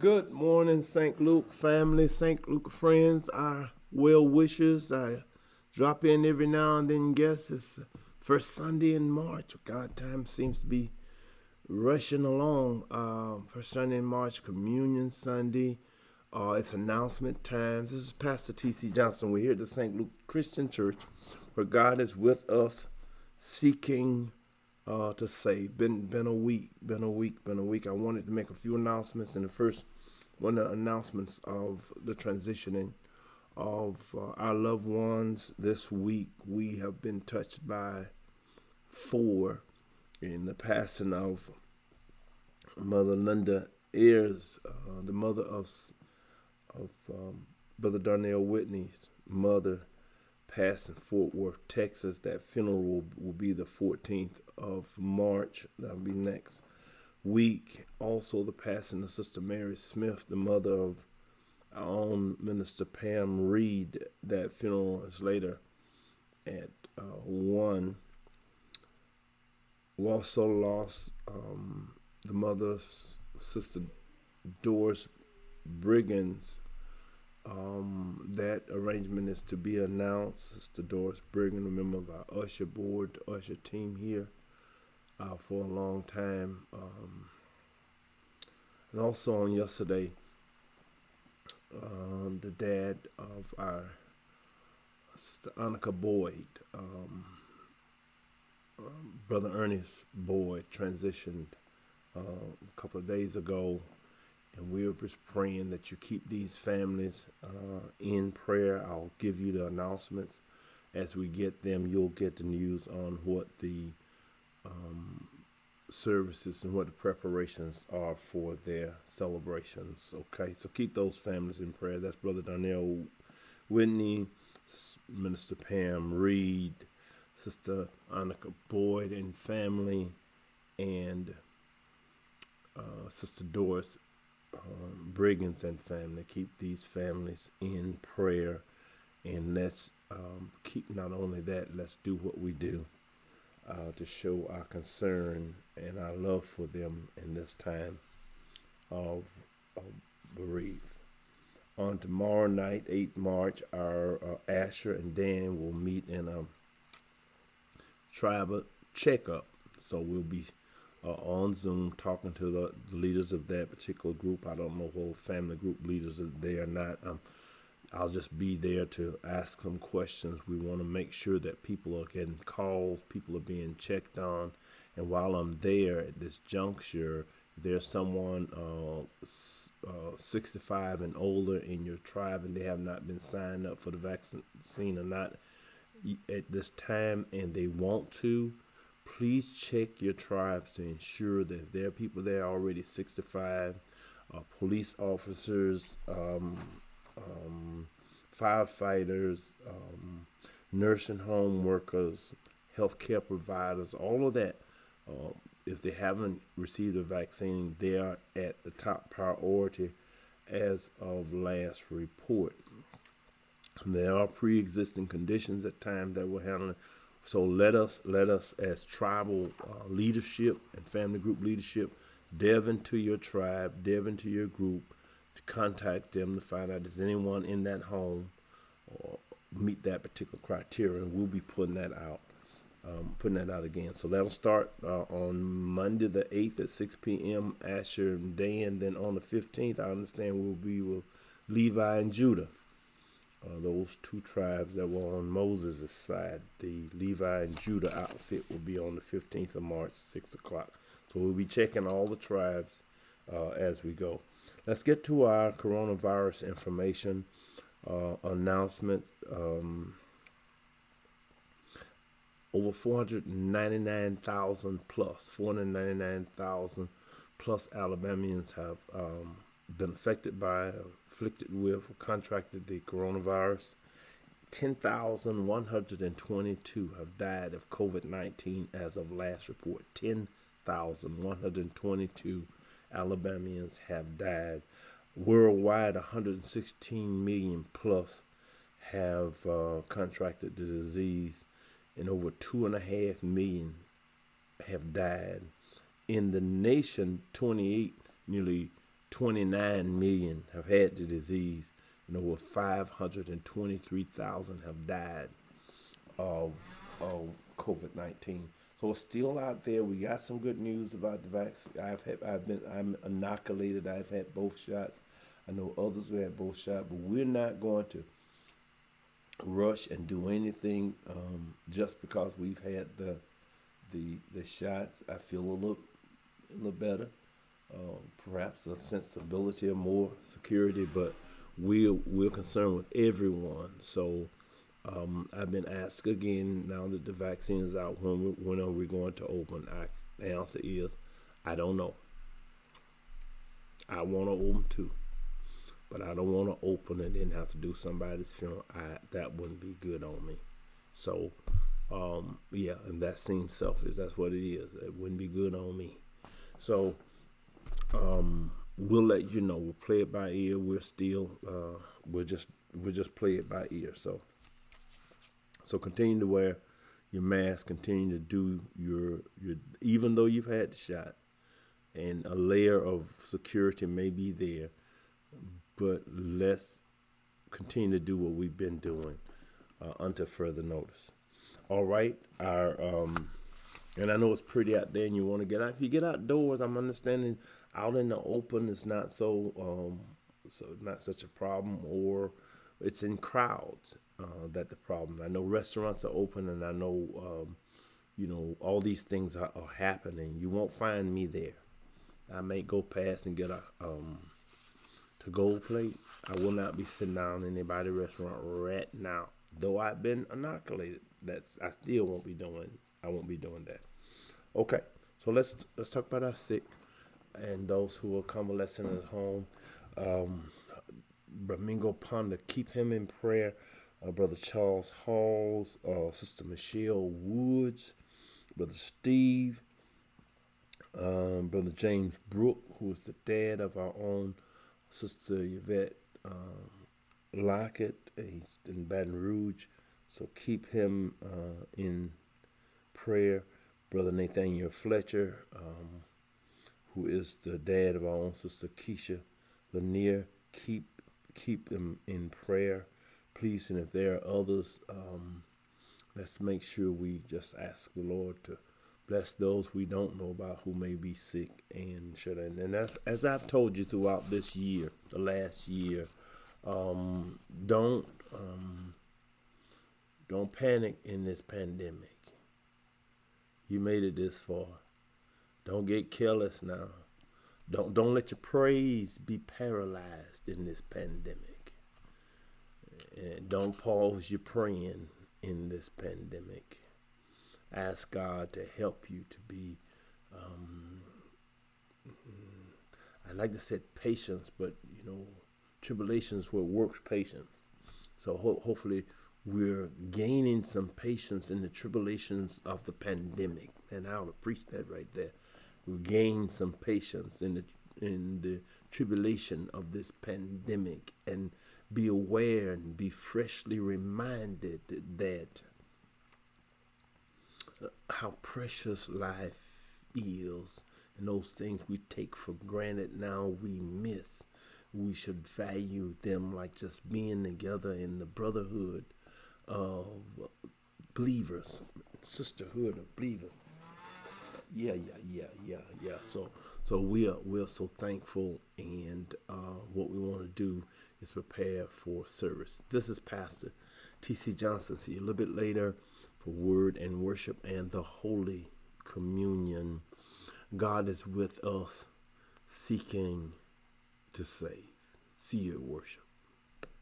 Good morning, St. Luke family, St. Luke friends, our well wishers. I drop in every now and then. Guess it's first Sunday in March. God, time seems to be rushing along. First Sunday in March, Communion Sunday. It's announcement times. This is Pastor T.C. Johnson. We're here at the St. Luke Christian Church, where God is with us, seeking to save. Been a week. I wanted to make a few announcements. And the first one of the announcements of the transitioning of our loved ones this week. We have been touched by four in the passing of Mother Linda Ayers, the mother of Brother Darnell Whitney's mother, passed in Fort Worth, Texas. That funeral will be the 14th of March. That'll be next week. Also, the passing of Sister Mary Smith, the mother of our own Minister Pam Reed. That funeral is later at 1. We also lost the mother of Sister Doris Briggins. That arrangement is to be announced. Sister Doris Brigham, a member of our usher board, usher team here for a long time. And also on yesterday, the dad of our Sister Annika Boyd, Brother Ernest Boyd, transitioned a couple of days ago. And we are just praying that you keep these families in prayer. I'll give you the announcements as we get them. You'll get the news on what the services and what the preparations are for their celebrations. Okay, so keep those families in prayer. That's Brother Darnell Whitney, Minister Pam Reed, Sister Annika Boyd and family, and Sister Doris Briggins and family. Keep these families in prayer, and let's keep not only that, let's do what we do to show our concern and our love for them in this time of bereavement. On tomorrow night, 8 March, our Asher and Dan will meet in a tribal checkup. So we'll be on Zoom talking to the leaders of that particular group. I don't know what family group leaders are there or not. I'll just be there to ask some questions. We want to make sure that people are getting calls, people are being checked on. And while I'm there at this juncture, if there's someone 65 and older in your tribe and they have not been signed up for the vaccine or not at this time and they want to, please check your tribes to ensure that if there are people there already 65, police officers, firefighters, nursing home workers, healthcare providers, all of that, if they haven't received a vaccine, they are at the top priority as of last report. There are pre-existing conditions at times that we're handling. So let us as tribal leadership and family group leadership delve into your tribe, delve into your group, to contact them to find out if there's anyone in that home or meet that particular criteria. And we'll be putting that out again. So that'll start on Monday the 8th at 6 p.m. Asher and Dan. Then on the 15th, I understand we'll be with Levi and Judah. Those two tribes that were on Moses' side, the Levi and Judah outfit will be on the 15th of March, 6 o'clock. So we'll be checking all the tribes as we go. Let's get to our coronavirus information announcements. Over 499,000 plus Alabamians have been affected by, afflicted with, or contracted the coronavirus. 10,122 have died of COVID-19 as of last report. 10,122 Alabamians have died. Worldwide, 116 million plus have contracted the disease, and over 2.5 million have died. In the nation, nearly 29 million have had the disease, and over 523,000 have died of COVID-19. So it's still out there. We got some good news about the vaccine. I'm inoculated. I've had both shots. I know others who had both shots, but we're not going to rush and do anything just because we've had the shots. I feel a little better, perhaps a sensibility of more security, but we're concerned with everyone. So I've been asked again now that the vaccine is out, when are we going to open? The answer is I don't know. I want to open too, but I don't want to open and then have to do somebody's funeral. That wouldn't be good on me. So yeah, and that seems selfish. That's what it is. It wouldn't be good on me. So we'll let you know. We'll play it by ear. We'll just play it by ear. So continue to wear your mask. Continue to do your even though you've had the shot, and a layer of security may be there, but let's continue to do what we've been doing until further notice. All right, and I know it's pretty out there, and you want to get out. If you get outdoors, I'm understanding out in the open is not so not such a problem, or it's in crowds that the problem. I know restaurants are open, and I know all these things are happening. You won't find me there. I may go past and get a to-go plate. I will not be sitting down in anybody's restaurant right now, though I've been inoculated. I still won't be doing. I won't be doing that. Okay, so let's talk about our sick and those who are convalescing at home. Bramingo Ponder, keep him in prayer. Brother Charles Halls, Sister Michelle Woods, Brother Steve, Brother James Brook, who is the dad of our own Sister Yvette Lockett. He's in Baton Rouge, so keep him in prayer. Brother Nathaniel Fletcher, who is the dad of our own Sister Keisha Lanier, keep them in prayer, please. And if there are others, let's make sure we just ask the Lord to bless those we don't know about who may be sick and shut-in. And as I've told you throughout this year, the last year, don't panic in this pandemic. You made it this far. Don't get careless now. Don't let your praise be paralyzed in this pandemic. And don't pause your praying in this pandemic. Ask God to help you to be, I like to say patience, but tribulations will work patience. So hopefully we're gaining some patience in the tribulations of the pandemic. And I ought to preach that right there. We gain some patience in the tribulation of this pandemic, and be aware and be freshly reminded that how precious life is, and those things we take for granted now we miss. We should value them, like just being together in the brotherhood of believers, sisterhood of believers. Yeah. So we're so thankful, and what we want to do is prepare for service. This is Pastor T.C. Johnson. See you a little bit later for word and worship and the Holy Communion. God is with us, seeking to save. See you at worship.